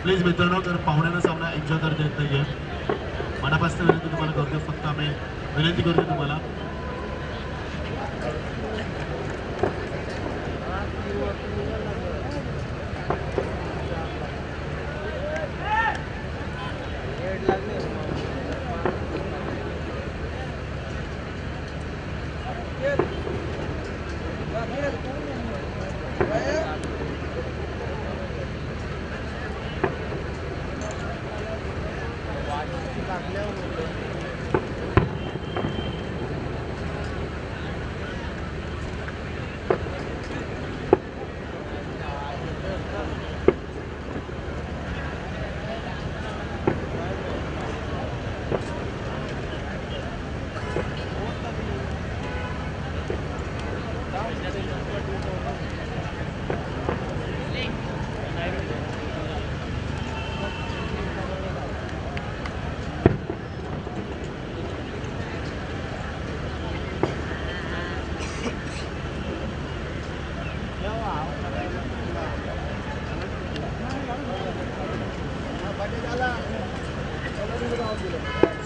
Please मित्रांनो, तर पाहुण्यांना सामना एन्जॉय करता येत नाहीये. मनापासून विनंती तुम्हाला करतो, फक्त आम्ही विनंती करतो तुम्हाला.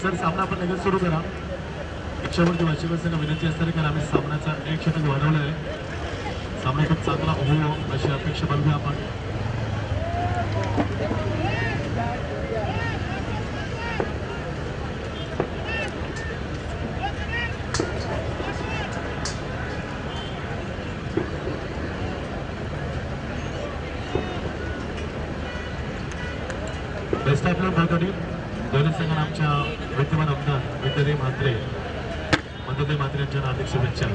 सर, सामना आपण लगेच सुरू करा. इच्छावरती वाशिकांना विनंती असताना कारण आम्ही सामन्याचा 1 षटक वाढवलं आहे. सामना खूप चांगला हो अशी अपेक्षा बाळगूया आपण. बेस्ट ऑफ लक भागाडी. दोन्ही संघांना आमच्या विद्यमान आमदार विद्यादेव म्हात्रे यांच्या हार्दिक शुभेच्छा.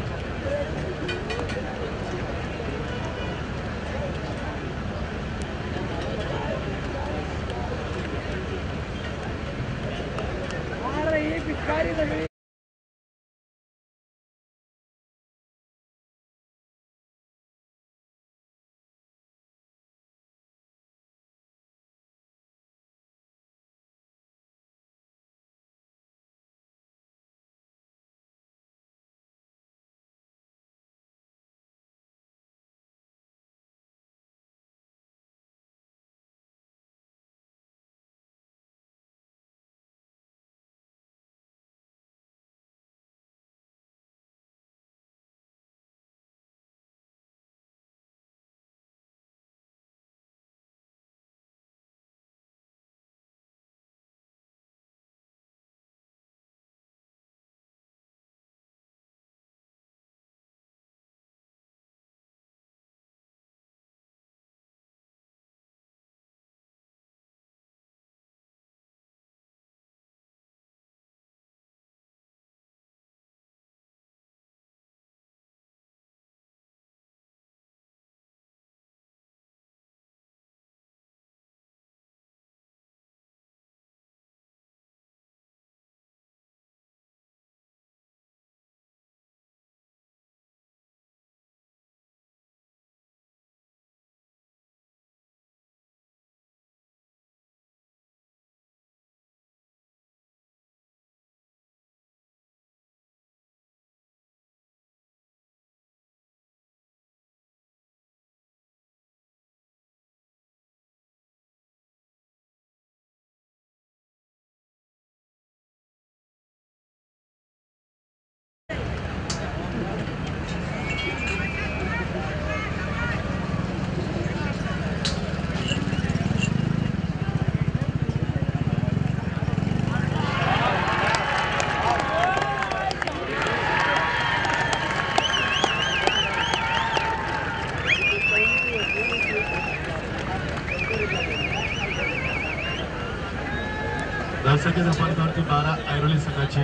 दर्शकी जपानवरती 12 ऐरोली संघाची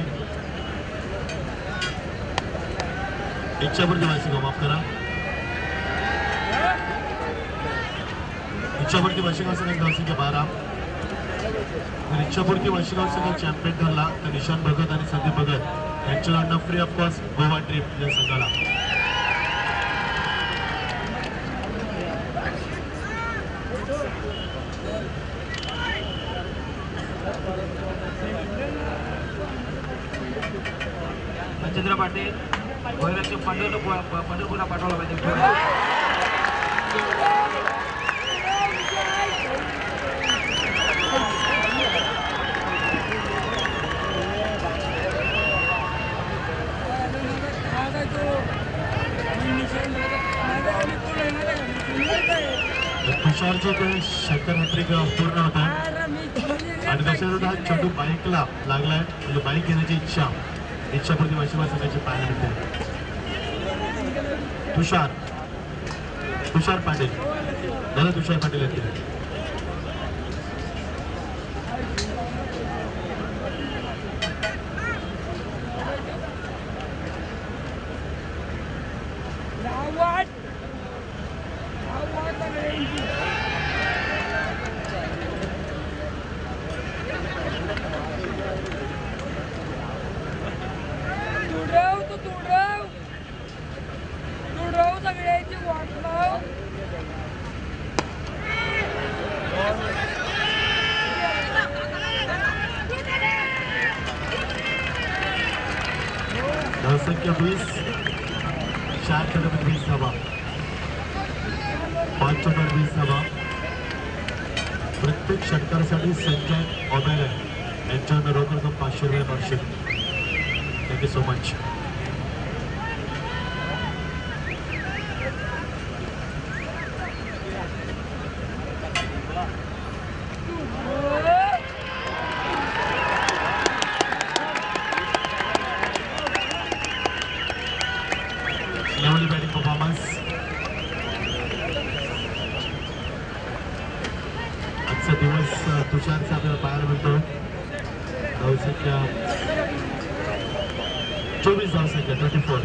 इच्छापूर्ती वार्षिक माफ करा. इच्छापूर्ती वार्षिक संघाची 12. जर इच्छापूर्ती वार्षिक संघ चॅम्पियन ठरला तर निशान भगत आणि संदीप भगत यांच्याकडनं free of cost Goa trip या संघाला. मच्छिंद्र पाटील पंढरपूरला पाठवला पाहिजे. शंकर हॅट्रिक पूर्ण होत आहे आणि त्याच्यानंतर हा चेंडू बाईकला लागलाय म्हणजे बाईक घेण्याची इच्छापूर्ती वैशिष्ट्य संघाची पाहायला मिळते. तुषार पाटील दादा तुषार पाटील येते. संख्या 20 4 चेंडूवर 20 धावा 5 चेंडूवर 20 धावा. प्रत्येक षटकारासाठी संजय ओबेरे यांच्यावर रोख रक्कम 500 रुपये बक्षीस. Thank you so much. Lovely batting performance. आजचा दिवस तुषारचा आपल्याला पाहायला मिळतो. धावसंख्या 24 धावसंख्या 34.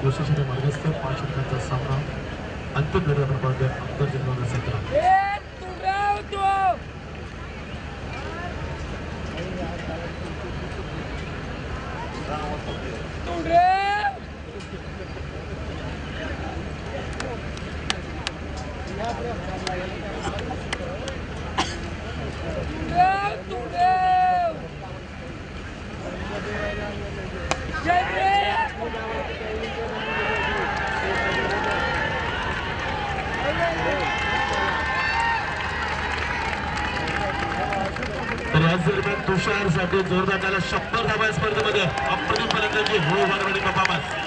जोशीच्या मार्गस्थ 5 षटकांचा सामना अंतिम लढत क्रमांक 17. तर याच दरम्यान तुषारसाठी जोरदार त्याला 100 धावा स्पर्धेमध्ये अप्रतिम फलंदाजी हो वारवाडी परफॉर्मन्स.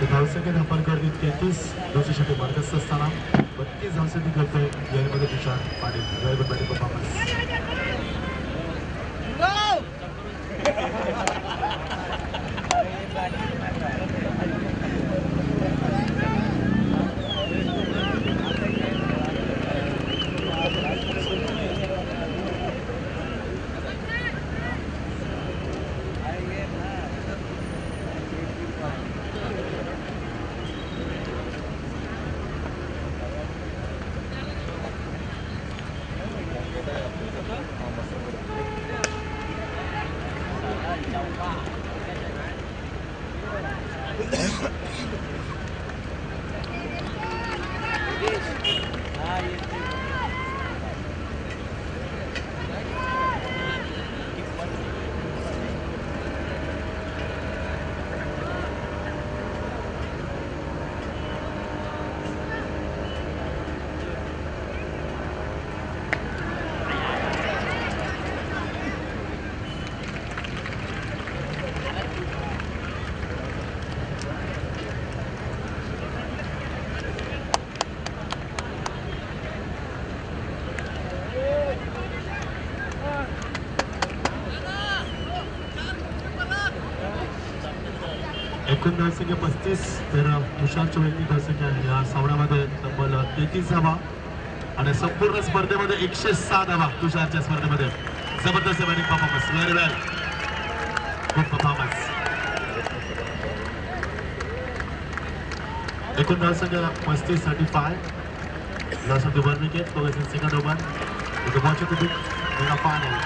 धावसंख्या धापांकडे 33 दोषीसाठी मार्गस्थ असताना 32 धावसंख्या करतोय यामध्ये Tushar Patil. Very good batting performance. एकूण धावसंख्या 35 तर तुषारच्या वैयक्तिक धावसंख्या या सामन्यामध्ये तब्बल 33 धावा आणि संपूर्ण स्पर्धेमध्ये 106 धावा तुषारच्या स्पर्धेमध्ये. जबरदस्त batting performance. Very well. Good performance. एकूण धावसंख्या 35-35. Loss of the 1 wicket. Progress in second over. With the watch of the big mega final.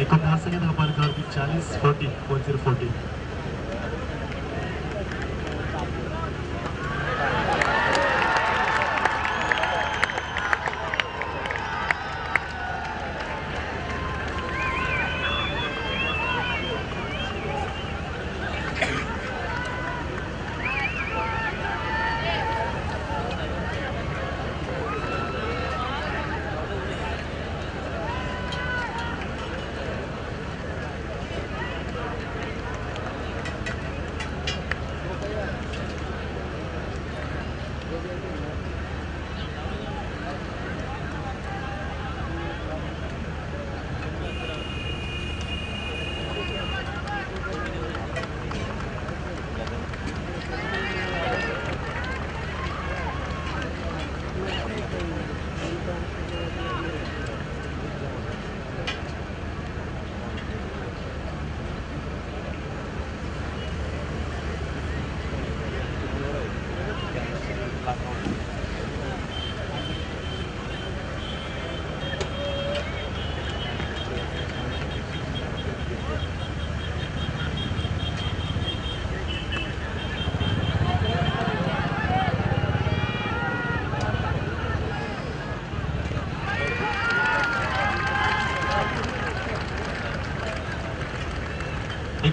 एकूण धावसंख्या धापांकडे 40-40.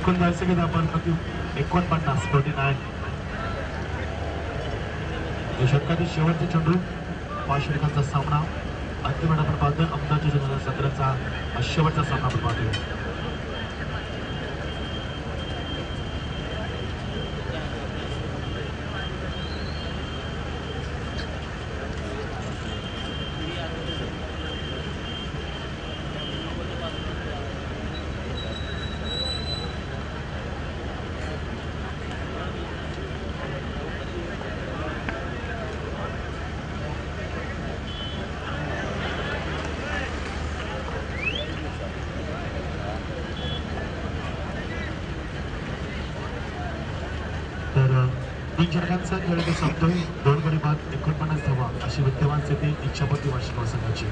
एकूण धावसंख्या धावा 49. या षटकातील शेवटचा चेंडू 5 षटकांचा सामना अंतिम आपण पाहतोय. अहमदाबाद 2017चा शेवटचा सामना आपण पाहतोय. तर 3 षटकांचा खेळ तो संपतोय. 2 गडी बाद 49 धावा अशी विद्यमान स्थिती इच्छापूर्ती वार्षिक संघाची.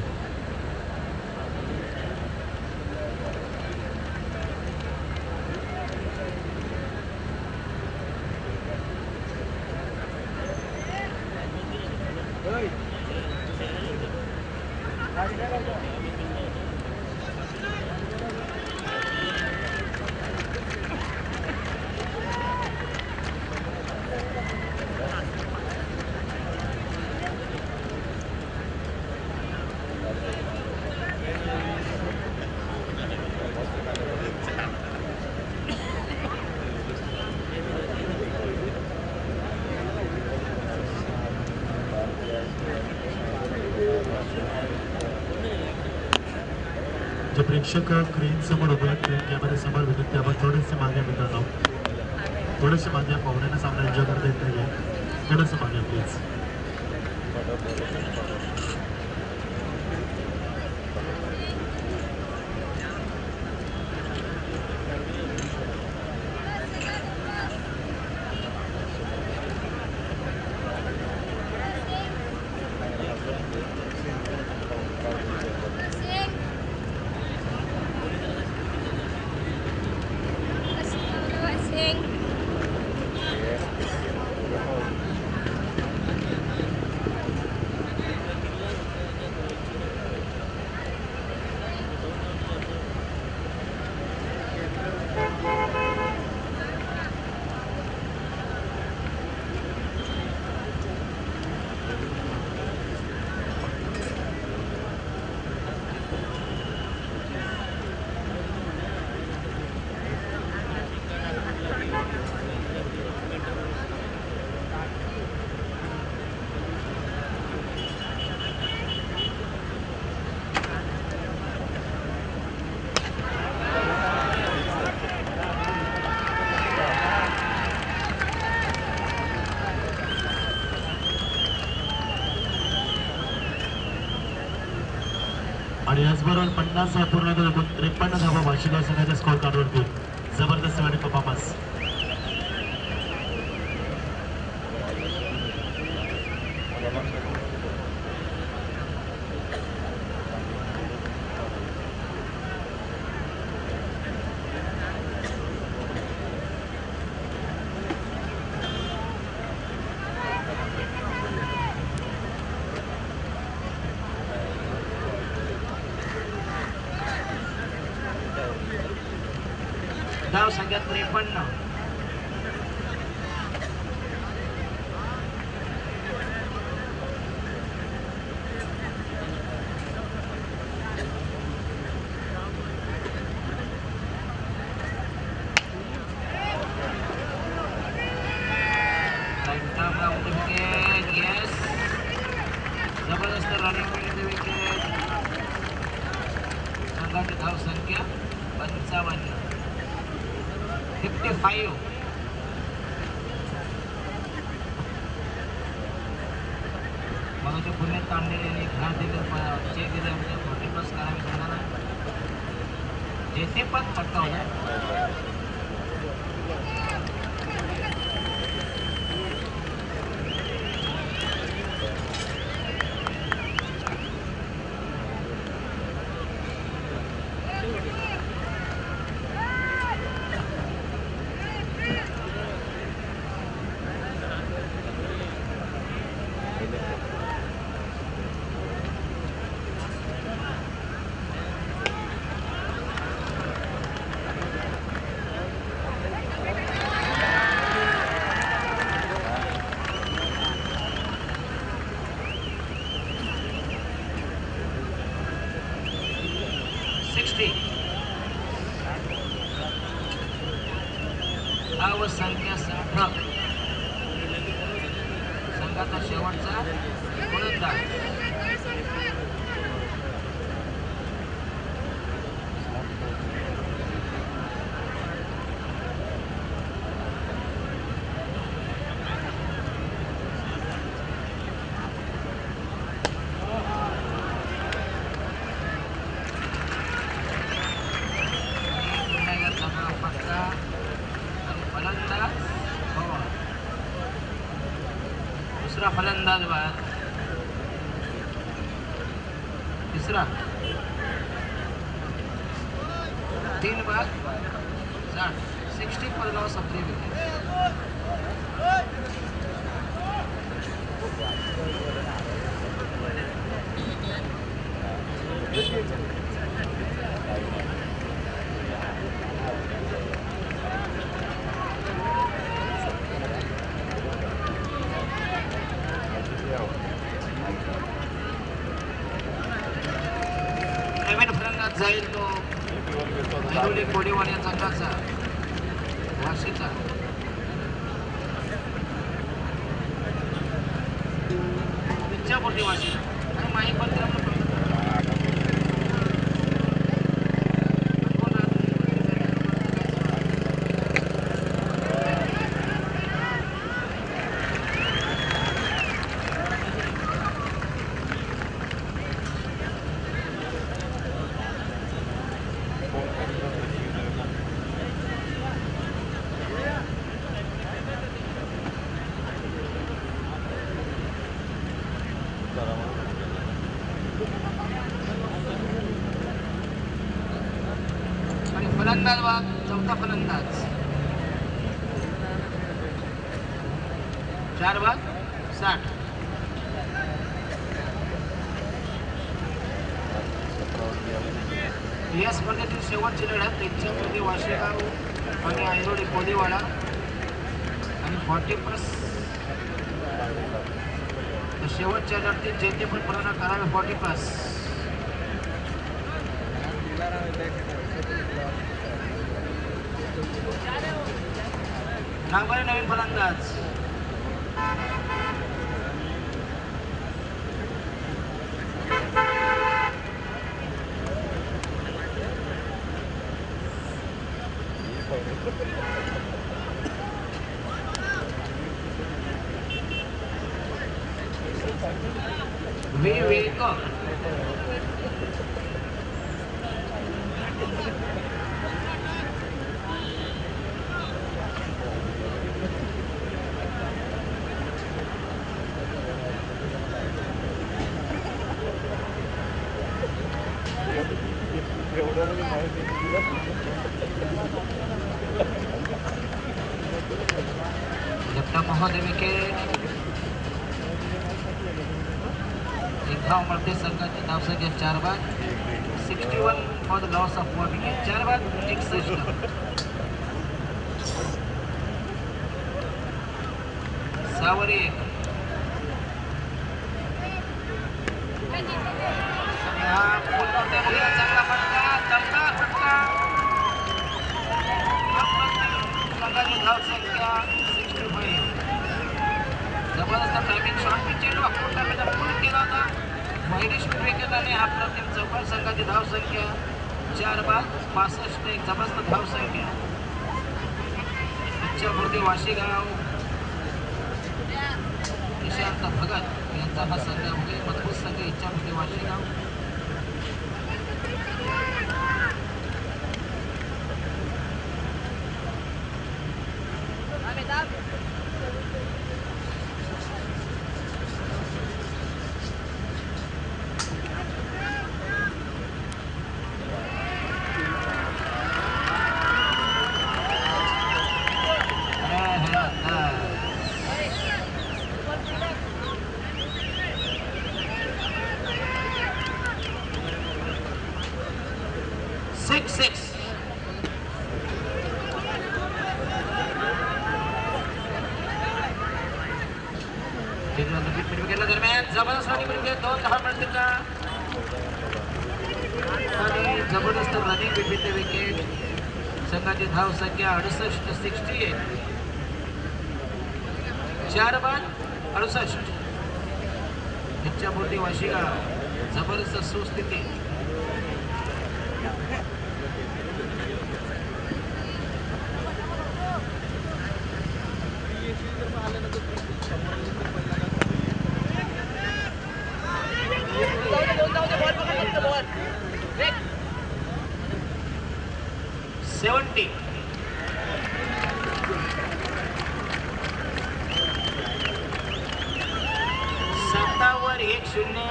जे प्रेक्षक स्क्रीन समोर उभे आहेत स्क्रीन कॅमेरे समोर विनंती आपण थोडेसे मागे मित्रांनो, थोडेसे मागे पाहुण्यांना सामना एन्जॉय करता येत नाहीये. थोडंसं मागे प्लीज. आणि याचबरोबर 50 पूर्ण करून 53 धावा वार्षिक संघाच्या स्कोर कार्डवरती. जबरदस्त बॅटिंग परफॉर्मन्स. धाव संख्या 53. जबरदस्त रनिंग मिळते विकेट. संघाची धाव संख्या 55. 55. मग ते पुण्यात काढलेले घरात चेक दिले म्हणजे 40+ करावी संघाला जेथे पण फटका होता. शेवटचा गोलंदाज. दुसरा फलंदाज बाद. तिसरा 3 बाद 60 for loss of 3 wickets. नवीन फलंदाज जाईल तो ऐरोली कोळीवाड या संघाचा वाशीचा. इच्छापुरती वाशी आणि माहीत पण आणि फलंदाज बाद. चौथा फलंदाज 4 बाद 60. या स्पर्धेतील शेवटची लढत इच्छापुरती वाशेगाव आणि ऐरोली कोळीवाडा आणि 40+ शेवटच्या लढतीत जेतेपण पूर्ण करावे 40+. नागबारी नवीन फलंदाज. विवेक जगता महोदय विकेट. एक धाव मिळते संघाची धावसंख्या 4 बाद 61 for the loss of 1 wicket. 4 बाद 61. 6 वर 1. चांगला फटका दमदार फटका. संघाची धावसंख्या 65. जबरदस्त टायमिंग शॉट पिच चेंडू अकोटाला पूर्ण केला होता. महेश विवेकाने हा प्रतिम चौकार. संघाची धावसंख्या 4 बाद 65. एक जबरदस्त धावसंख्या. इच्छापुरती वाशीगाव निशांत भगत यांचा हा संघ म्हणजे मजबूत संघ इच्छापुरती वाशीगाव. दरम्यान जबरदस्त रनिंग 2 धावा मिळतील का आणि जबरदस्त रनिंग बिटवीन विकेट. संघाची धाव संख्या 68 68. 4 बाद 68. इच्छापूर्ती वाशिगाव जबरदस्त सुस्थिती. सेवन्टी सत्तावर 1-0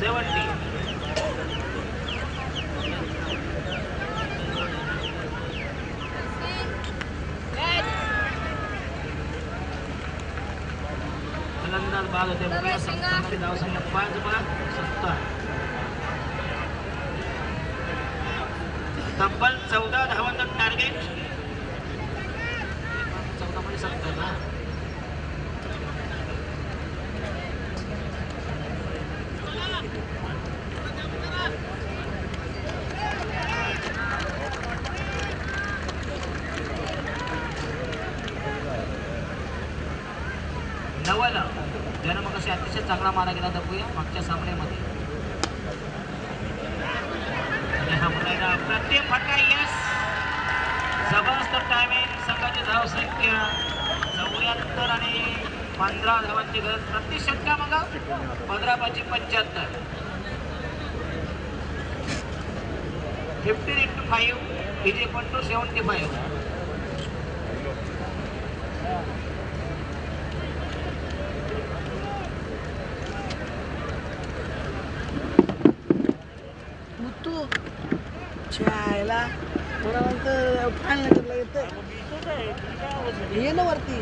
70. फलंदाज बाद होते बघूया. संघाची धावसंख्या 5 बाद 70. तब्बल 14 धावांचं टार्गेट. 14 मध्ये 70 ना. नवल ज्यानं मग अशी अतिशय चांगला मारा गेला बघूया मागच्या सामन्यामध्ये. आणि हा मुलाला प्रत्येक फटका यस. जबरदस्त टायमिंग. संघाची धावसंख्या 74 आणि 15 धावांची गरज. प्रति षटका मग 15/75. 15 × 5 इज इक्वल टू 75. छायला थोडा तर फायनल घेतला येतं. ये ना वरती,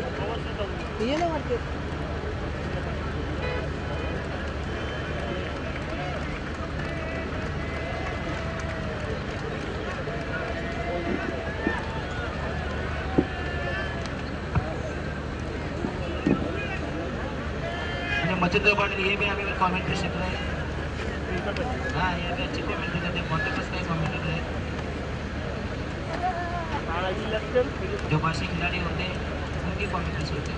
ये ना वरती. मच्छिंद्र पाटील हे बी आम्ही कॉमेंट्री शिकलोय. हा हे बी अच्छी कॉमेंट्री करते. कोणत्याच काही कॉमेंट्री आहे. जो बाशी खिलाडी होते उनकी कॉमेंट्री होते.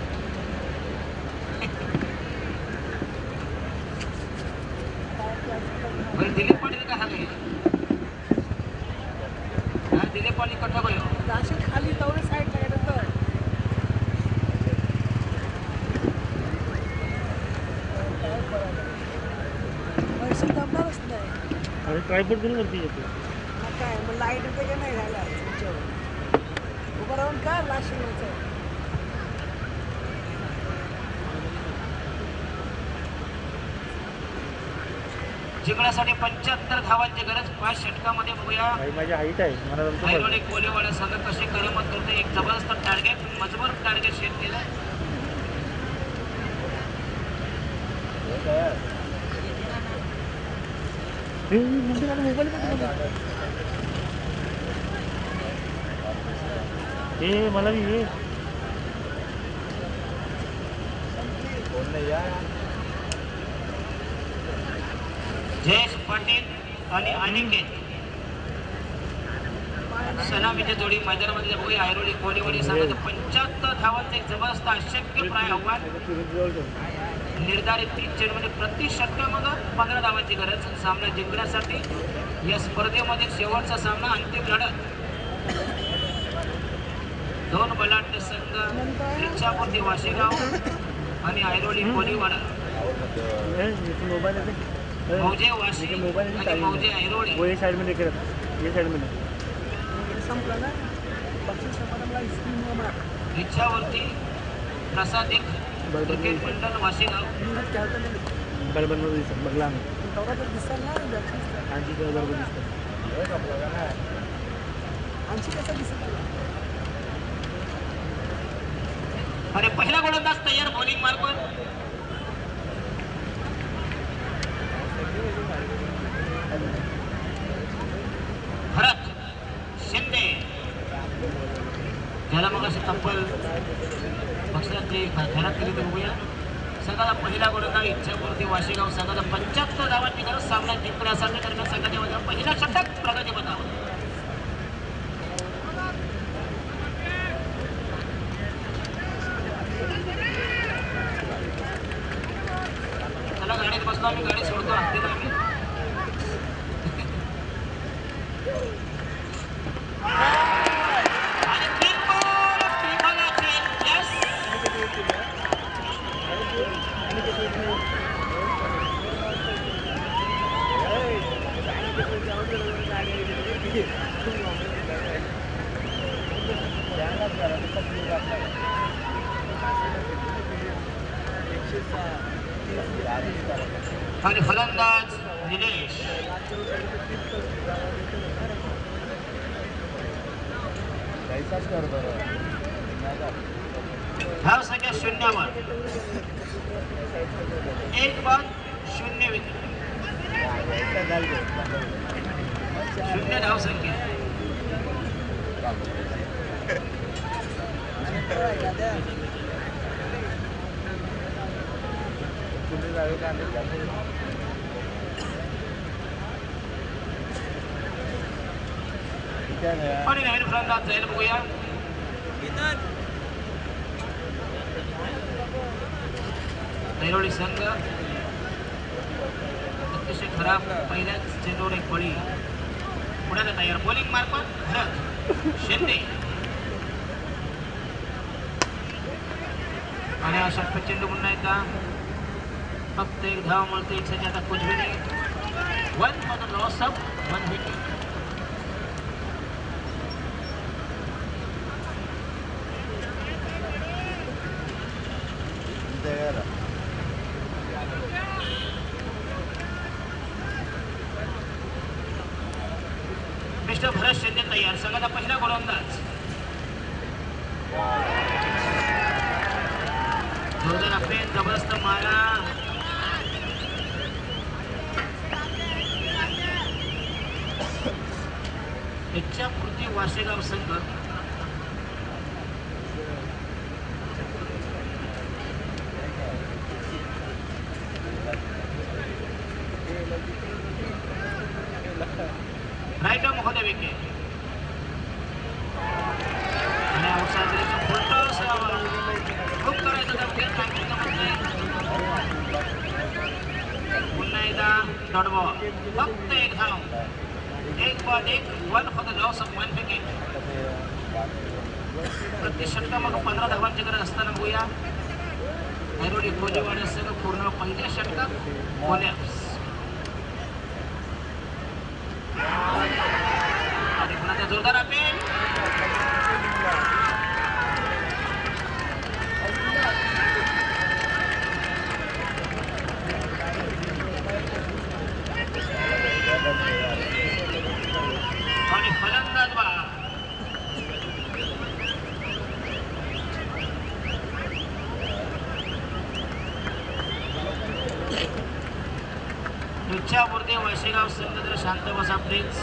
भाई दिलीप पाटील कहा गए? हाँ दिलीप पाटील कट्ठा गयो. दाशी खाली तेवढे साईड लागत होतं. पैसे जमणारच नाही. अरे ट्रायपॉड करून वरती येतो. मग काय मग लाईट येते का नाही झाला तुमच्यावर उभं राहून का लाशी यायचं. जिंकण्यासाठी 75 धावांची गरज. 5 षटकामध्ये बघूया भाई माझी हाईट आहे मला जमतो. हायड्रोलिक कोलेवाडा संघ कशी करमत करते. एक जबरदस्त टार्गेट, मजबूत टार्गेट सेट केलं. मोबाईल हे मला बी हे जयेश पाटील आणि अनिकेत सलामीची जोडी मैदानामध्ये बघूया. आयरोली कोलेवाडी संघाचं 75 धावांचं एक जबरदस्त अशक्यप्राय आव्हान. निर्धारित 3 चेंडूमध्ये प्रति षटकामध्ये 15 धावांची गरज. सामना जिंकण्यासाठी या स्पर्धेमध्ये शेवटचा सामना, अंतिम लढत. 2 बलाढ्य संघ इच्छापूर्ती वाशेगाव आणि आयरोली कोलीवाडा. मोबाईल मौजे वाशी आणि मौजे आयरोली. ये साइड में लेकर ये साइड में संपलं ना बक्षीस समारंभाला स्कीम मार. इच्छावरती प्रसादिक क्रिकेट मंडळ वाशेगाव. बरोबर दिसत बघला आम्ही. तेवढा तर दिसत ना बक्षीस. आणखी बरोबर दिसतं. आणखी कसं दिसत. अरे पहिला गोलंदाज तयार. बॉलिंग मार्कवर भरत शिंदे. त्याला मग असे तब्बल पक्षाची घरात केली तर बघूया. संघाचा पहिला गोलंदाज इच्छापूर्ती वाशेगाव संघाचा 75 धावांची गरज. सामना जिंकण्यासाठी दरम्यान संघाच्या वजा पहिला षटक प्रगती पथावर. त्याला गाडी सुद्धा आम्ही गाडी सोडतो हत्तीला आम्ही आणि तीन बॉल टिपालाचे यस आणि फलंदाज निलेश धाव संख्या 0 वर 1 बॉल 0 विकेट 0 धाव संख्या आणि नवीन फलंदाज जाईल बघूया दैरोळी संघ अतिशय खराब पहिल्याच चेंडूवर एक बळी पुण्याला तयार बॉलिंग मार्फत भरत शिंदे आणि अशा चेंडू पुन्हा एकदा फक्त एक धाव मिळते इच्छाची आता कुछ भी नाही 1 for the loss of 1 wicket mister Bharat Shinde तयार संघाचा पहिला गोलंदाज जोरदार अफेन जबरदस्त मारा इच्छापूर्ती वाशेगाव संघ राईट महोदय विकेट आणि खूप करायचं पुन्हा एकदा डॉट बॉल फक्त एक धाव 1 ball 1 for the loss of 1 wicket प्रति षटकामागं 15 धावांची गरज असताना बघूया ऐरोली कोलीवाड्यासह पूर्ण पहिल्या षटकात कोलॅप्स आणि पुन्हा त्या जोरदार अपेल आणि फलंदाज बा इच्छापूर्ती वाशेगाव संघ जर शांत बसा प्लीज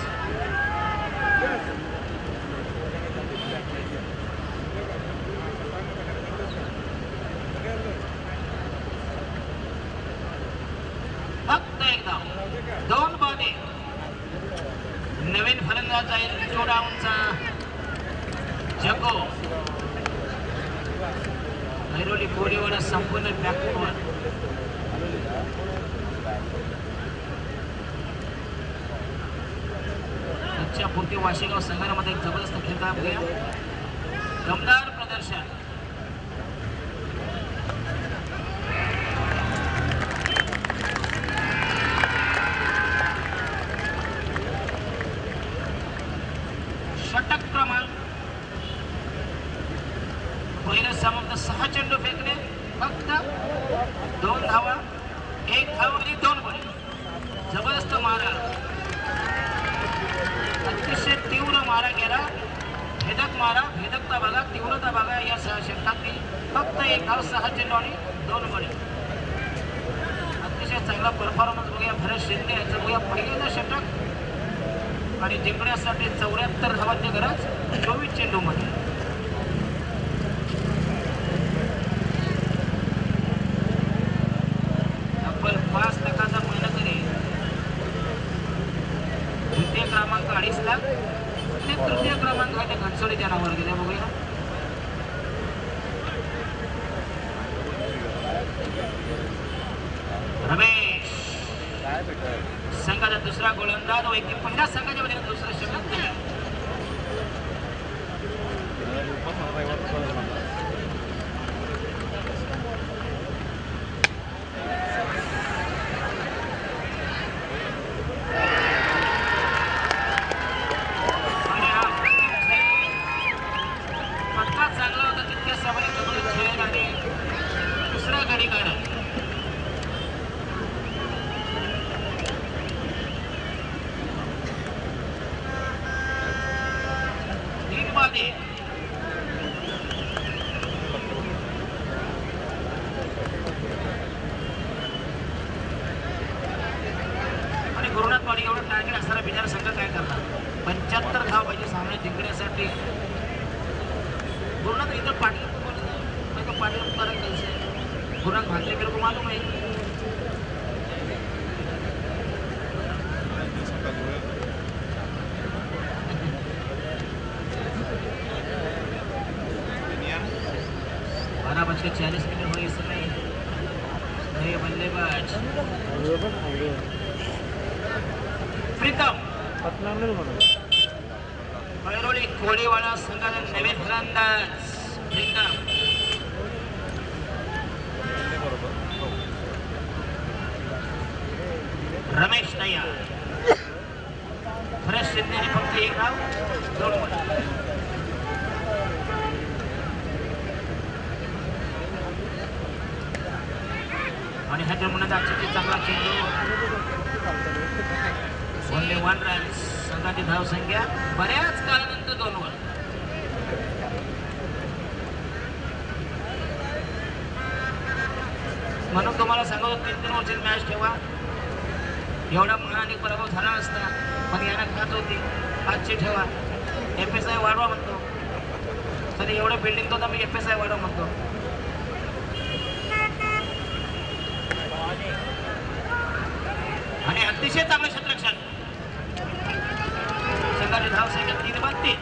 फक्त एक धाव 2 बॉल नवीन फलंदाज जाईल जोडाऊनचा जगो ऐरोली कोलीवाडा संपूर्ण बॅकवर्ड इच्छापूर्ती वाशेगाव संघामध्ये एक जबरदस्त खेळता बघूया दमदार प्रदर्शन षटक क्रमांक पहिल्या सामन्यात 6 चेंडू फेकले फक्त 2 धावा 1 धाव आणि 2 बळी जबरदस्त मारा अतिशय तीव्र मारा गेला भेदकता बघा तीव्रता बघा या षटकातली फक्त 1 धाव 6 चेंडू आणि 2 बळी अतिशय चांगला परफॉर्मन्स बघूया भरत शिंदे यांचं बघूया पहिल्यांदा षटक आणि जिंकण्यासाठी 74 धावांची गरज 24 चेंडूमध्ये तब्बल 5 टक्काचा महिना तरी द्वितीय क्रमांक 2.5 लाख आणि तृतीय क्रमांक आहे घनसोलीच्या नावावर गेले बघूया रमेश संघाचा दुसरा गोलंदाज वैकी पहिल्या संघाच्या वतीने दुसरं षटक तयार. आणि हा पक्का चांगला होता तितक्या सामान्य करून खेळ आणि दुसरा गडी काढा. आणि गुरुनाथवाडी एवढं टार्गेट असणारा बिचारा संघ काय करणार? 75 धाव पाहिजे सामने जिंकण्यासाठी. गुरुनाथ इधर पाटिल को मैं तो पाटिल को करा कैसे गुरुनाथ भागले मेरे को मालूम है. बारह बज के 40 मिनट हुए इस समय. नए बल्लेबाज प्रीतम ऐरोली कोळीवाडा संघाचा नवीन फलंदाज प्रीतम. रमेश तयार. फ्रेश शिंदे फक्त एक धाव 2 वर. आणि ह्या जमुनाचा अतिशय चांगला चेंडू. Only 1 run. संघाची धाव संख्या बऱ्याच काळानंतर 2 वर. म्हणून तुम्हाला सांगतो 3-3 ओव्हरची मॅच ठेवा. एवढा महान पराभव झाला असता पण यांना खात होती. आजची ठेवा. FSI वाढवा म्हणतो. तरी एवढं बिल्डिंग तो मी FSI वाढवा म्हणतो. आणि अतिशय चांगलं क्षेत्ररक्षण. संघाची धाव संख्या 3-3.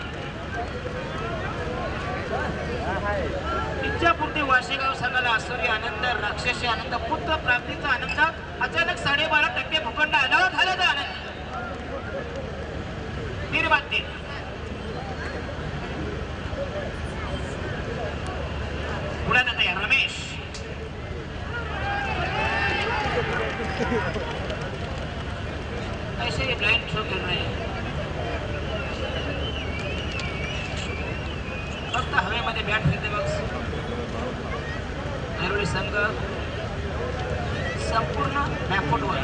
इच्छापूर्ती वाशेगाव संघाला आसुरी आनंद, राक्षसी आनंद, पुत्र प्राप्तीचा आनंद, अचानक 12.5% भूखंड आला झाल्याचा आनंद. 3-3. पुढे जात आहे रमेश. ऐसे ये ब्लाइंड थ्रो कर रहे हैं. फक्त हवेमध्ये बॅट फिरते बघ. ऐरोली संघ संपूर्ण बॅकफुटवर.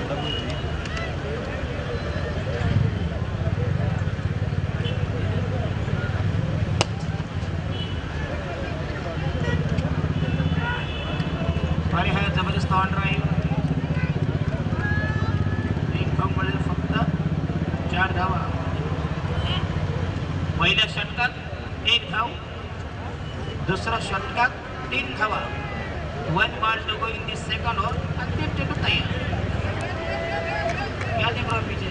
आणि हा जबरदस्त ऑन ड्राईव्ह. फक्त 4 धावा. पहिल्या षटकात 1 धाव. दुसऱ्या षटकात 3 धावा. 1 ball to go in the second over. अंतिम चेंडू तयार. क्या देख रहे हो पीछे?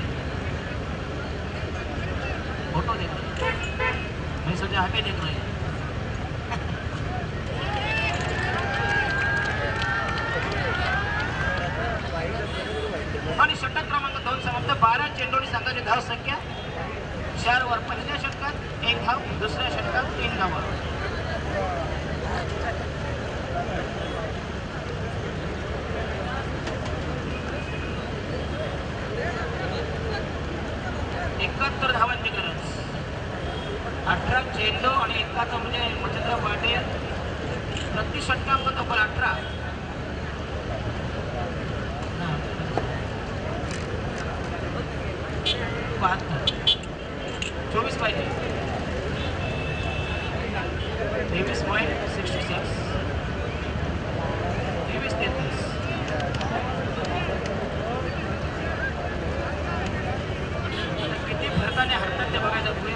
फोटो देख रहे हो? मैं सोचा आगे देख रहे हैं. आणि षटक क्रमांक 2 समाप्त. 12 चेंडूंनी संघाची धाव संख्या 4 वर. पहिल्या षटकात 1 धाव. दुसऱ्या षटकात 3 धावा. एकाहत्तर धावांची गरज. 18 चेंडू आणि 71 म्हणजे मच्छिंद्र पाटील प्रति षटकांक तब्बल 18. 24 पाहिजे. 23.66. 23-33. किती फरकाने हरतात ते बघायचं पुढे.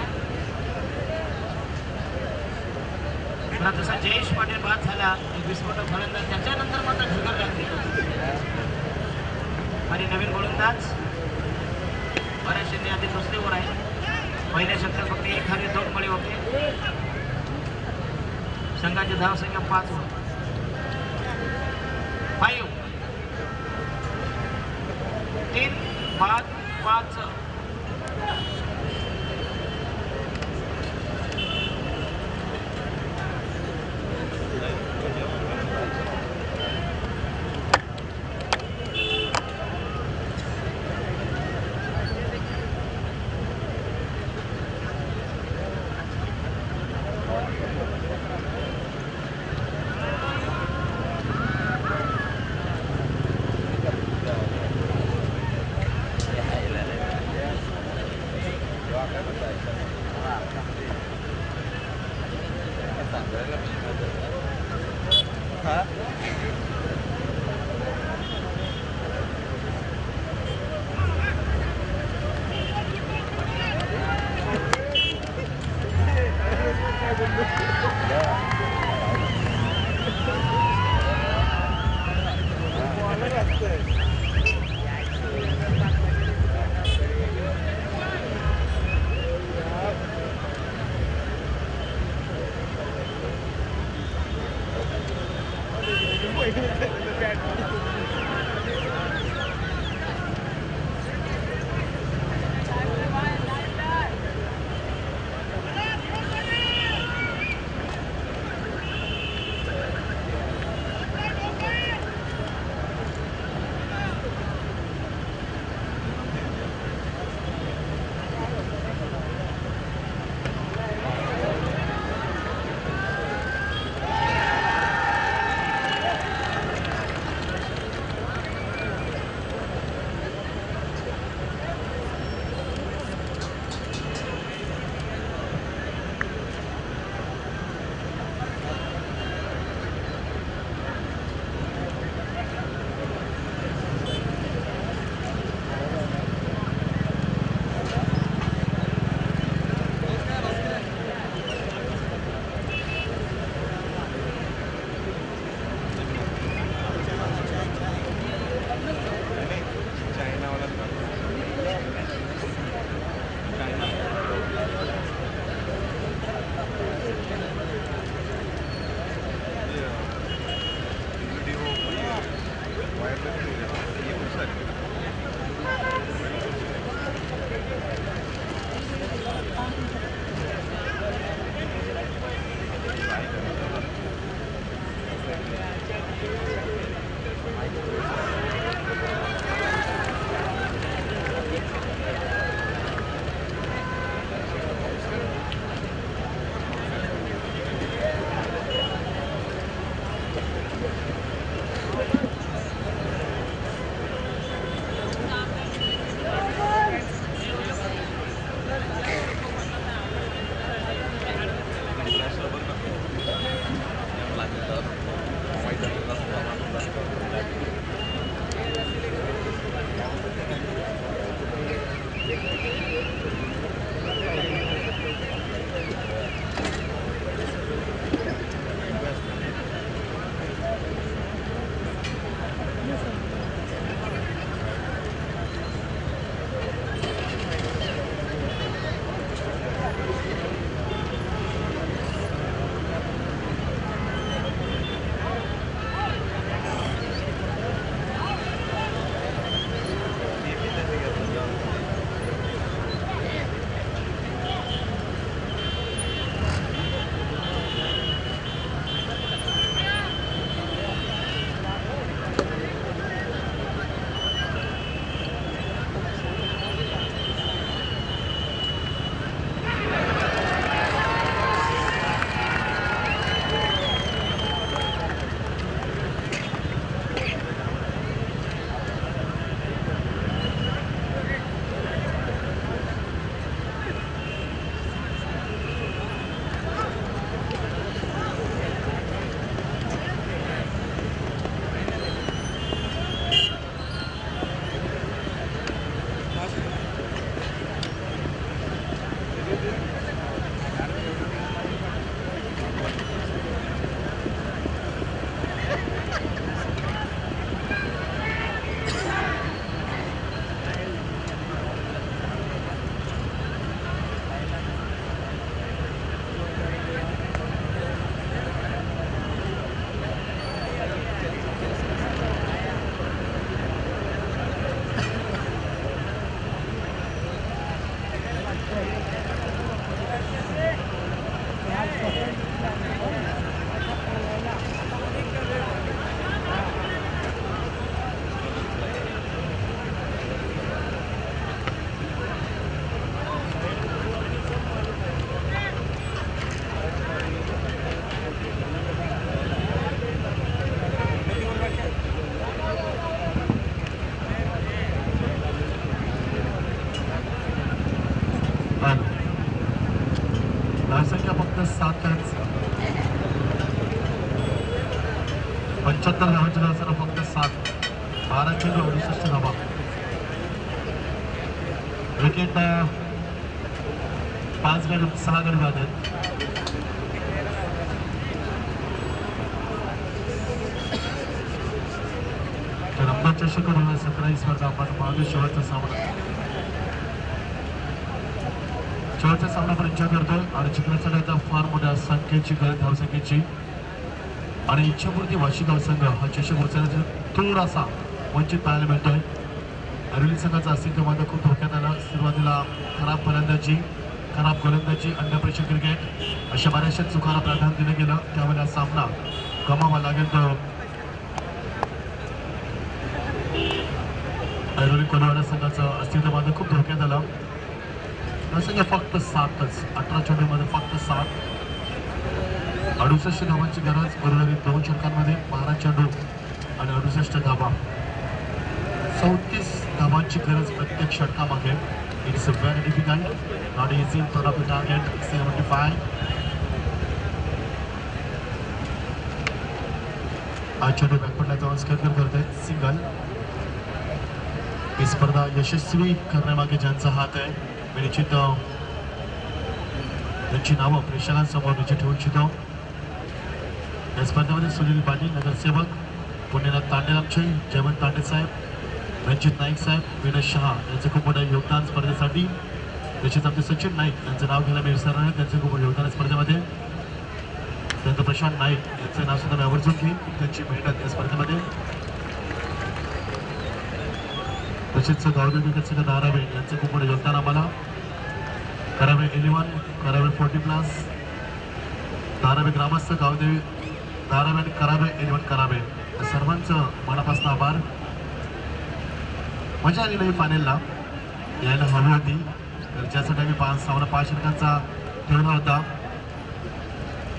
जसा जयेश पाटील बाद झाला एक विस्फोटक फलंदाज, त्याच्यानंतर मात्र ढगल लागली. आणि नवीन गोलंदाज बऱ्याच शिंदे आधी दुसरीवर आहे. पहिल्या षटकात फक्त 1 खाली 2 बळी होते. संघाची धाव संख्या 5 वर. 5 3 5-5. 7 रन्स. 75 धावांची धाव असताना फक्त 7. 12 चेंडू 68 धावा. विकेट 5 गडी 6 गडी बाद आहेत. रमदान चषक 2017 ही स्पर्धा आपण मागे शेवटचा सामना आपण इच्छा करतोय आणि जिंकण्यासाठी आता फार मोठ्या संख्येची गरज धावसंख्येची आणि इच्छापूर्ती वाशी गाव संघ हा चषक उचलण्याचा थोडासा वंचित पाहायला मिळतोय. अरविंद संघाचा अस्तित्व क्रमांक खूप धोक्यात आला. सुरुवातीला खराब फलंदाजी, खराब गोलंदाजी, अंडर प्रेशर क्रिकेट अशा बऱ्याचशा चुकांना प्राधान्य दिलं गेलं. त्यामुळे हा सामना गमावा लागेल. तो ऐरोली कोलवाडा संघाचं अस्तित्व क्रमांक खूप धोक्यात आलं. संख्या फक्त 7च. 18 चेंडूमध्ये फक्त 7. 68 धावांची गरज. उर्वरित 2 षटकांमध्ये 12 चेंडू आणि 68 धावा. 34 धावांची गरज प्रत्येक षटकामागे. It's very difficult, not easy for the target 75. हा चेंडू बॅकफुटला जाऊन स्केटर करते. सिंगल. ही स्पर्धा यशस्वी करण्यामागे ज्यांचा हात आहे मी निश्चित त्यांची नावं प्रेक्षकांसमोर निश्चित ठेवू इच्छितो. या स्पर्धेमध्ये सुनील पाटील नगरसेवक, पुण्यानाथ तांडे आमचे, जयवंत तांडे साहेब, रणजित नाईक साहेब, विनय शहा यांचं खूप मोठं योगदान स्पर्धेसाठी. तसेच आमचे सचिन नाईक यांचं नाव घ्यायला मी विसरणार नाही. त्यांचं खूप मोठं योगदान स्पर्धेमध्ये. त्यानंतर प्रशांत नाईक यांचं नाव सुद्धा मी आवर्जून घेईन. त्यांची मेहनत या स्पर्धेमध्ये. तसेच गावदेवी विकत संघ धारावे यांचं खूप मोठं योगदान आम्हाला. करावे 11, करावे 40+, धारावे ग्रामस्थ, गावदेवी धारावे आणि करावे 11 करावे या सर्वांचं मनापासून आभार. मजा आली नाही फायनलला, यायला हवी होती. तर ज्यासाठी आम्ही 5 षटकांचा ठेवला होता.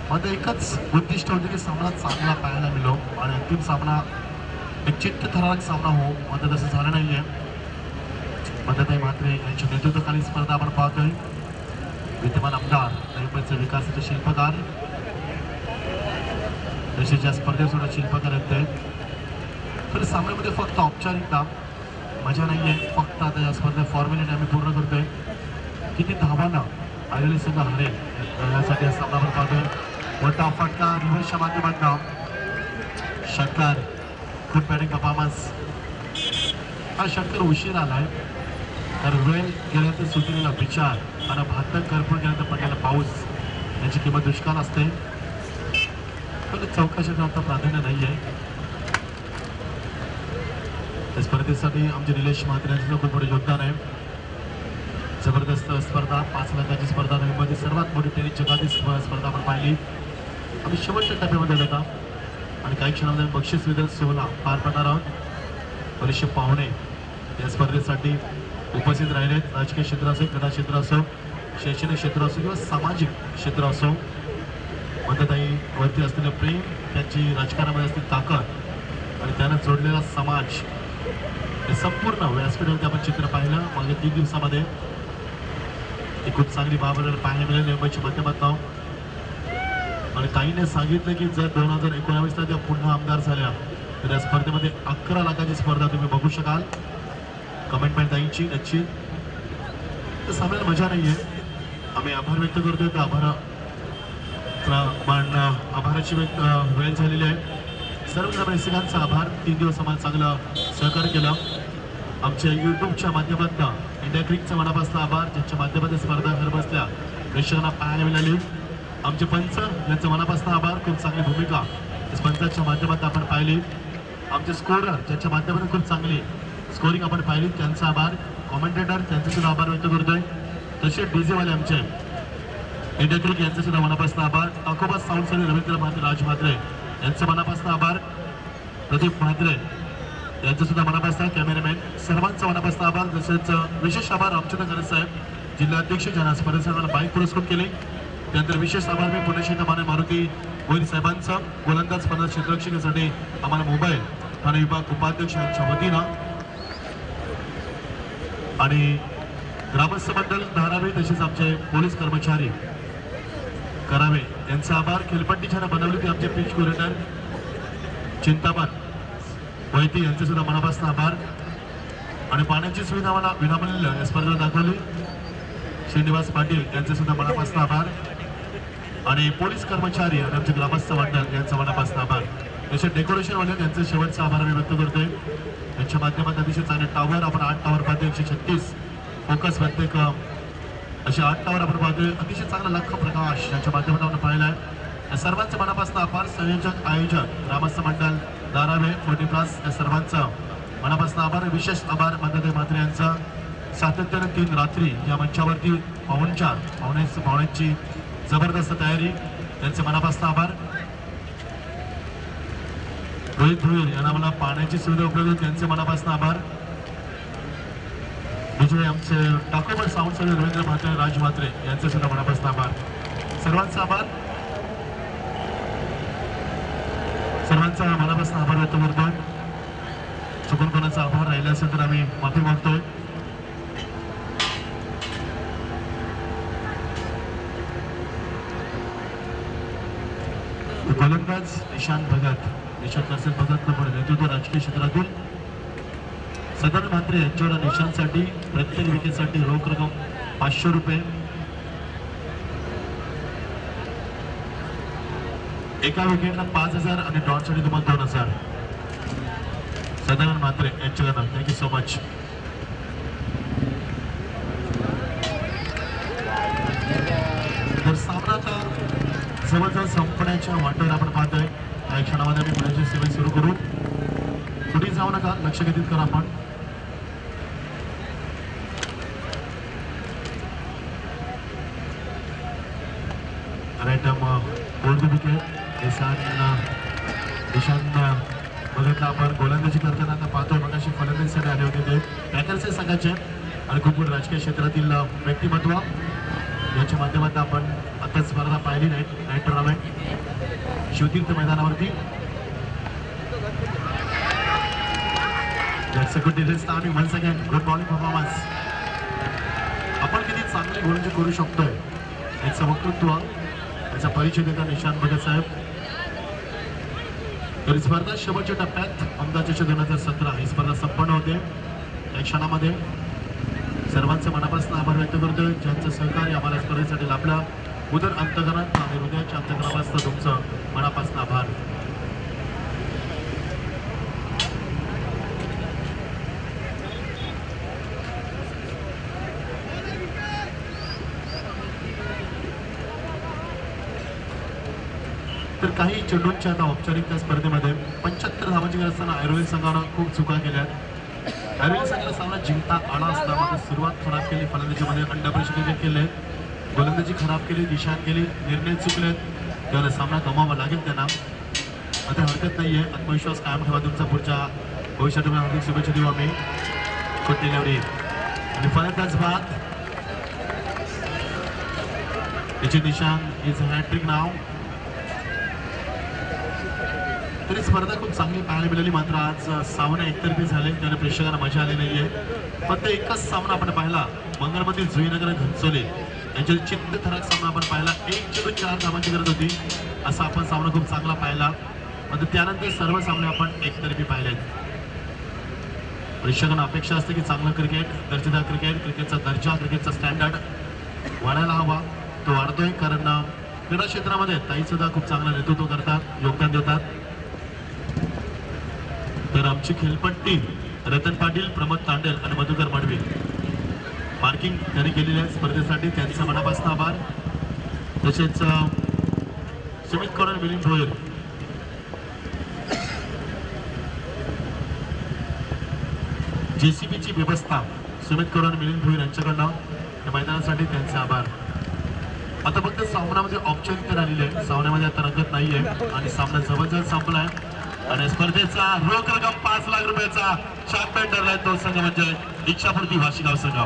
माझं एकच उद्दिष्ट होतं की सामना चांगला पाहायला मिळो आणि अंतिम सामना एक चित्तथरारक सामना हो. मात्र तसं झालं नाही आहे. मदताई म्हात्रे यांच्या नेतृत्वाखाली स्पर्धा आपण पाहतोय. विद्यमान आमदार नवीनचे विकासाचे शिल्पकार तसेच या स्पर्धेत सुद्धा शिल्पकार येते. तर सामन्यामध्ये फक्त औपचारिकता, मजा नाही आहे. फक्त आता या स्पर्धेत फॉर्मॅलिटी आम्ही पूर्ण करतोय. किती धावांना आलेले संघ हरेल यासाठी हा सामना आपण पाहतोय. मोठा फटका रिव्हर्सच्या माध्यमातून षटकार. Good batting performance. हा षटकार उशीर आलाय. तर वेळ गेल्यानंतर सुचलेला विचार आणि 72 कर्पूर गेल्यानंतर पडलेला पाऊस याची किंमत दुष्काळ असते. पण चौकशीचं आता प्राधान्य नाही आहे. त्या स्पर्धेसाठी आमचे निलेश म्हात्रे यांचं खूप मोठं योगदान आहे. जबरदस्त स्पर्धा, 5 लाखाची स्पर्धा, नवीनमध्ये सर्वात मोठी टेनिस जगातील स्पर्धा आपण पाहिली. आम्ही शेवटच्या टप्प्यामध्ये होता आणि काही क्षणामध्ये बक्षीस वितरण सोहळा पार पडणार आहोत. बरेचसे पाहुणे या स्पर्धेसाठी उपस्थित राहिलेत. राजकीय क्षेत्र असो, क्रीडा क्षेत्र असो, शैक्षणिक क्षेत्र असो किंवा सामाजिक क्षेत्र असो. मदताईवरती असलेलं प्रेम, त्यांची राजकारणामध्ये असलेली ताकद आणि त्यानं जोडलेला समाज, हे संपूर्ण व्यासपीठावरती आपण चित्र पाहिलं. मागे 3 दिवसामध्ये ही खूप चांगली बाब पाहायला मिळेल मुंबईच्या माध्यमातून. आणि ताईने सांगितलं की जर 2019ला त्या पुन्हा आमदार झाल्या तर या स्पर्धेमध्ये 11 लाखाची स्पर्धा तुम्ही बघू शकाल. कमेंटमेंट ताईंची निश्चित. तर सामन्याला मजा नाही आहे. आम्ही आभार व्यक्त करतोय. तर आभाराची वेळ झालेली आहे. सर्व प्रेक्षकांचा आभार. 3 दिवस आम्हाला चांगलं सहकार्य केलं. आमच्या यूट्यूबच्या माध्यमातून इंडिया क्रिकचा मनापासून आभार, ज्यांच्या माध्यमातून स्पर्धा घर बसल्या प्रेक्षकांना पाहायला मिळाली. आमचे पंच यांचं मनापासून आभार. खूप चांगली भूमिका पंचांच्या माध्यमातून आपण पाहिली. आमचे स्कोरर ज्यांच्या माध्यमातून खूप चांगली स्कोरिंग आपण पाहिली, त्यांचा आभार. कॉमेंटेटर त्यांचे सुद्धा आभार व्यक्त करतोय. तसे डीजेवाले आमचे इंडिया क्रिक यांचे सुद्धा मनापासून आभार. अकोबा साऊंड आणि रवींद्र म्हात्रे, राज म्हात्रे यांचं मनापासून आभार. प्रदीप म्हात्रे यांचं सुद्धा मनापासून, कॅमेरामॅन सर्वांचा मनापासून आभार. तसेच विशेष आभार रामचंद्र गणेश साहेब, जिल्हाध्यक्ष, ज्यांना स्पर्धेसाठी बाईक पुरस्कृत केले. त्यानंतर विशेष आभार मी पुणे शहर मारुती गोयल साहेबांचा. गोलंदाज स्पर्धा क्षेत्ररक्षणासाठी आम्हाला मोबाईल ठाणे विभाग उपाध्यक्ष यांच्या वतीनं आणि ग्रामस्थ मंडळ धारावी, तसेच आमचे पोलीस कर्मचारी करावे यांचा आभार. खेळपट्टीच्या बनवली होती आमचे पिच क्युरेटर चिंतामण वैती यांचे सुद्धा मनापासून आभार. आणि पाण्याची सुविधा मला विनामूल्य या स्पर्धेला दाखवली श्रीनिवास पाटील यांचे सुद्धा मनापासून आभार. आणि पोलीस कर्मचारी आणि आमचे ग्रामस्थ मंडळ यांचा मनापासून आभार. तसे डेकोरेशन वाले त्यांचे शेवटचा आभार मी व्यक्त करतोय. यांच्या माध्यमात अतिशय चांगले टावर आपण 8 टावर पाहतोय 136 फोकस प्रत्येक असे 8 टावर आपण पाहतोय. अतिशय चांगला लख प्रकाश यांच्या माध्यमातून आपण पाहिला आहे. या सर्वांचे मनापासून आभार. संयोजक आयोजक ग्रामस्थ मंडळ धारावे 40+ या सर्वांचा मनापासून आभार. विशेष आभार मंदाताई म्हात्रे यांचा. सातत्याने 3 रात्री या मंचावरती पाहुण्यांची जबरदस्त तयारी त्यांचे मनापासून आभार. रोहित भोईर यांना मला पाण्याची सुविधा उपलब्ध होती त्यांचे मनापासून आभार. विजय आमचे टाकोबर साऊंड सर्वे रवींद्र म्हात्रे राज म्हात्रे यांचे सुद्धा मनापासून आभार. सर्वांचा आभार. सर्वांचा मनापासून आभार व्यक्त करतोय. चुकून कोणाचा आभार राहिला असेल तर आम्ही माफी मागतोय. गोलंदाज निशांत भगत नेतृत्व राजकीय क्षेत्रातील सदन म्हात्रे यांच्यावर निशांतसाठी प्रत्येक विकेटसाठी रोख रक्कम 500 रुपये. एका विकेटला 5000 आणि डॉटसाठी तुम्हाला 2000. सदानंद म्हात्रे यांच्याकडनं थँक्यू सो मच. तर सामना आता जवळजवळ संपण्याच्या वाटेवर आपण पाहतोय. काही क्षणामध्ये आम्ही पुण्याची सेवा सुरू करू. कुठेही जाऊ नका, लक्ष केंद्रित करा आपण. राईट बोल्ड विकेट निशांत बघितलं आपण. गोलंदाजी करताना आता पाहतोय मगाशी फलंदाजीसाठी आले होते ते पॅकर्सचे संघाचे आणि खूप राजकीय क्षेत्रातील व्यक्तिमत्व याच्या माध्यमातून आपण आता स्पर्धा पाहिली नाईट टुर्नामेंट शिवतीर्थ मैदानावरती. आणि once again good bowling performance. आपण किती चांगली गोलंदाजी करू शकतोय याचं वक्तृत्व याचा परिचय देतात निशांत भगत साहेब. तर स्पर्धा शेवटच्या टप्प्यात अहमदाबादच्या 2017 ही स्पर्धा संपन्न होते. या क्षणामध्ये सर्वांचे मनापासून आभार व्यक्त करतोय ज्यांचं सहकार्य आम्हाला स्पर्धेसाठी लाभलं. उदर अंतकरण आणि हृदयाच्या अंतकरणापासून तुमचं मनापासून आभार. तर काही चेंडूंच्या आता औपचारिक त्या स्पर्धेमध्ये 75 धावांची गरज असताना आयुर्वेद संघानं खूप चुका केल्या. आयुर्वेद संघाला सामना जिंकता आला असता मात्र सुरुवात खराब केली. फलंदाजीमध्ये अंडा केले, गोलंदाजी खराब केली, दिशा केली, निर्णय चुकलेत. त्याला सामना गमावा लागेल त्यांना. आता हरकत नाहीये. आत्मविश्वास कायम ठेवा तुमचा. पुढच्या भविष्यात हार्दिक शुभेच्छा देऊ आम्ही. कोट्टेलेवडी आणि फलंदाज बाद याची निशान इज हॅट्रिक नाव. तरी स्पर्धा खूप चांगली पाहायला मिळाली. मात्र आज सामने एकतर्फी झाले त्याने प्रेक्षकांना मजा आली नाहीये. फक्त एकच सामना आपण पाहिला मंगळमधील जुईनगर घनसोली यांच्या चित्तथरारक सामना आपण पाहिला. 1-4 धावांची गरज होती असा आपण सामना खूप चांगला पाहिला. मात्र त्यानंतर सर्व सामने आपण एकतर्फी पाहिलेत. प्रेक्षकांना अपेक्षा असते की चांगलं क्रिकेट, दर्जेदार क्रिकेटचा दर्जा, क्रिकेटचा स्टँडर्ड वाढायला हवा. तो वाढतोय कारण क्रीडा क्षेत्रामध्ये ताई सुद्धा खूप चांगलं नेतृत्व करतात, योगदान देतात. तर आमची खेळपट्टी रतन पाटील, प्रमोद तांडेल आणि मधुकर मडवी मार्किंग त्यांनी केलेल्या स्पर्धेसाठी त्यांचा मनापासून आभार. तसेच सुमित कौर आणि मिलिंद भोयर JCBची व्यवस्था सुमित कौर आणि मिलिंद भोयर यांच्याकडनं या मैदानासाठी त्यांचे आभार. आता फक्त सामन्यामध्ये औपचारिकता राहिलेली आहे. सामन्यामध्ये आता रंगत नाहीये आणि सामना जवळजवळ संपलाय. आणि स्पर्धेचा रोख रक्कम 5 लाख रुपयाचा चॅम्पियन ठरलाय तो संघ म्हणजे इच्छापूर्ती वाशीगाव संघ.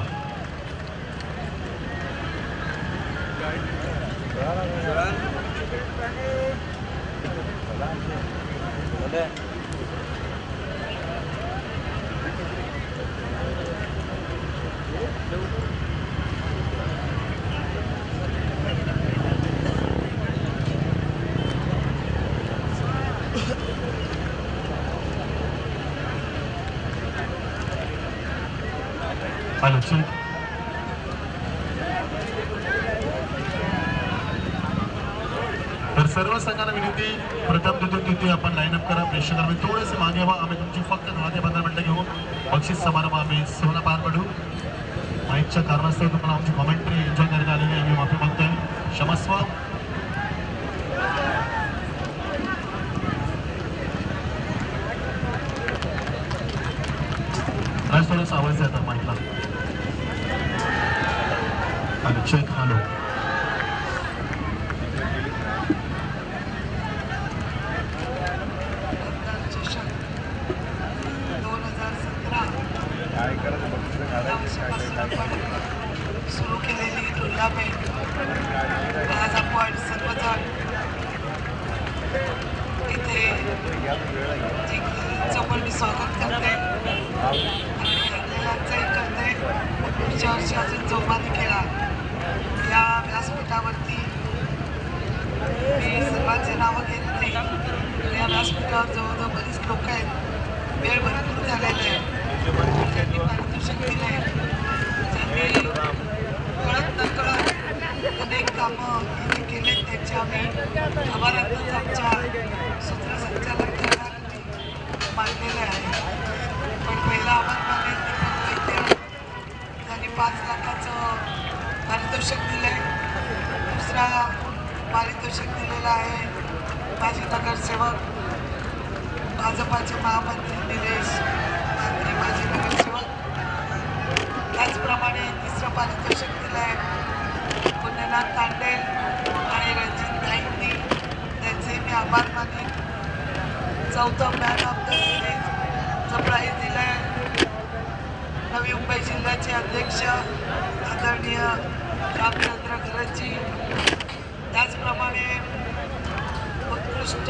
Hello check. तर सर्व संघांना विनंती, प्रथम द्वितीय तृतीय आपण लाईनअप करा. प्रेक्षकांना थोडेसे मागे व्हा. आम्ही तुमची फक्त 10 ते 15 मिनिटं घेऊन बक्षीस समारंभ आम्ही सोहळा पार पडू. माईकच्या कारणास्तव तुम्हाला आमची कॉमेंट्री एन्जॉय करायला आलेली आम्ही माफी मागतोय, क्षमस्व. थोडासा आवाज येतात माईकला. Hello check. हॅलो. सुरू केलेली टुर्नामेंट आज आपण सर्वजण इथे जिंकलेल्यांचं मी स्वागत करते आणि हरलेल्यांचंही करते. पुढच्या वर्षी अजून जोमाने खेळा. या व्यासपीठावरती मी सर्वांचे नावं घेत नाही. या व्यासपीठावर जवळजवळ बरीच लोक आहेत. वेळ भरपूर झालेला आहे. त्यांनी पारितोषिक दिले, त्यांनी कळत नकळत अनेक कामं इथे केलेत. त्यांचे आम्ही आभारातच आमच्या सूत्रसंचालक मानलेले आहे. पण पहिला आभार मानेल ते वैद्य, त्यांनी 5 लाखाचं पारितोषिक दिलं आहे. दुसरा पारितोषिक दिलेला आहे माजी नगरसेवक, भाजपाचे महामंत्री निलेश मंत्री, माजी नगरसेवक. त्याचप्रमाणे तिसरं पारितोषिक दिलं आहे पुण्यनाथ तांडेल आणि रणजित नाईकनी, त्यांचे मी आभार मानेन. चौथं मॅन ऑफ द सिरीजचं प्राईज दिलं आहे नवी मुंबई जिल्ह्याचे अध्यक्ष आदरणीय रामचंद्र खरजी. त्याचप्रमाणे उत्कृष्ट